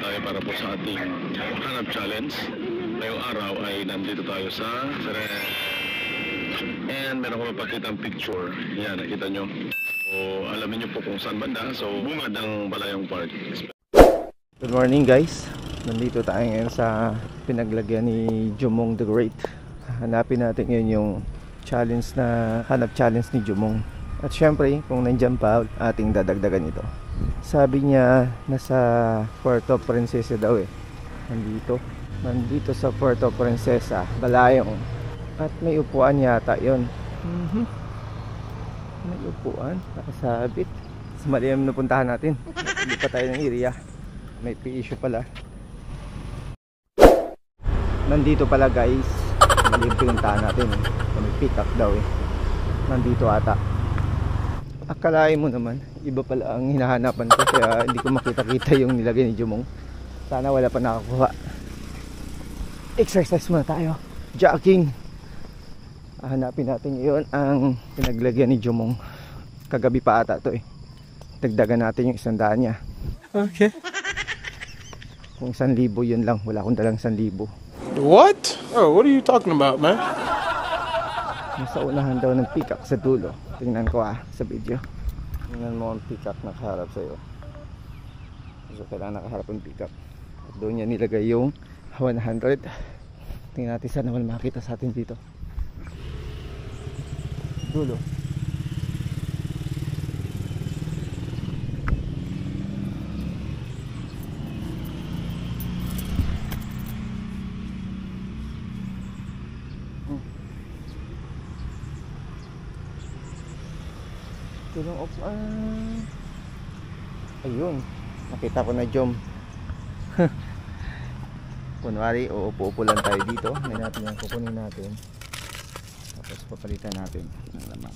tayo para po sa ating hanap challenge. Ngayong araw ay nandito tayo sa and meron ko mapakitang picture. Yan, nakita nyo. So, alamin nyo po kung saan banda. So, bungad ang Balayong Park. Good morning guys. Nandito tayo ngayon sa pinaglagyan ni Jumong the Great. Hanapin natin ngayon yung challenge na hanap challenge ni Jumong. At syempre, kung nandyan pa, ating dadagdagan ito. Sabi niya, nasa Puerto Princesa daw eh. Nandito sa Puerto Princesa, Balayong. At may upuan yata yon. May upuan, nakasabit. Sa Maliam na puntahan natin. Hindi pa tayo ng area. May issue pala. Nandito pala guys. Maliam pinuntahan natin eh. May pick up daw eh. Nandito ata. Akalain mo naman, iba pala ang hinahanapan ko, kaya hindi ko makita-kita yung nilagay ni Jumong. Sana wala pa nakakuha. Exercise muna tayo. Jogging. Hanapin natin ngayon ang pinaglagyan ni Jumong. Kagabi pa ata to eh. Dagdagan natin yung 100 niya. Okay. Kung 1,000 yun lang, wala akong dalang 1,000. What? Oh, what are you talking about, man? Nasa unahan daw ng peacock sa dulo. Tingnan ko sa video. Tingnan mo ang peacock nakaharap sa'yo. So kailangan nakaharap ang peacock. At doon niya nilagay yung 100. Tingnan natin sana wala makita sa atin dito. Dulo. Tulong off. Ayun, nakita ko na Jom. Kunwari uupo-upo lang tayo dito. May natin yung kukunin natin, tapos papalitan natin ng laman.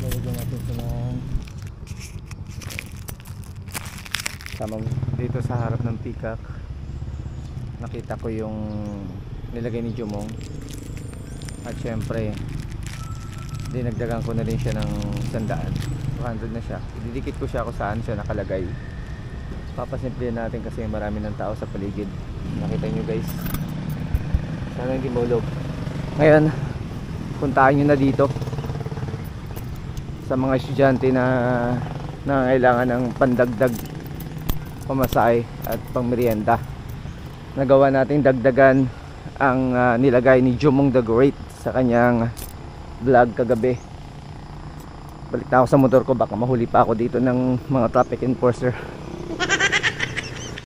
Lalagyan natin sa tamang dito sa harap ng peacock. Nakita ko yung nilagay ni Jumong. At syempre dinagdagan ko na rin siya ng 100. 200 na siya. Ididikit ko siya kung saan siya nakalagay. Papasimplihan natin kasi marami ng tao sa paligid. Nakita nyo guys, sana hindi maulog. Ngayon puntahan nyo na dito sa mga estudyante na nangangailangan ng pandagdag pamasahe at pangmerienda. Nagawa nating dagdagan ang nilagay ni Jumong the Great sa kanyang vlog kagabi. Balik na ako sa motor ko, baka mahuli pa ako dito ng mga traffic enforcer.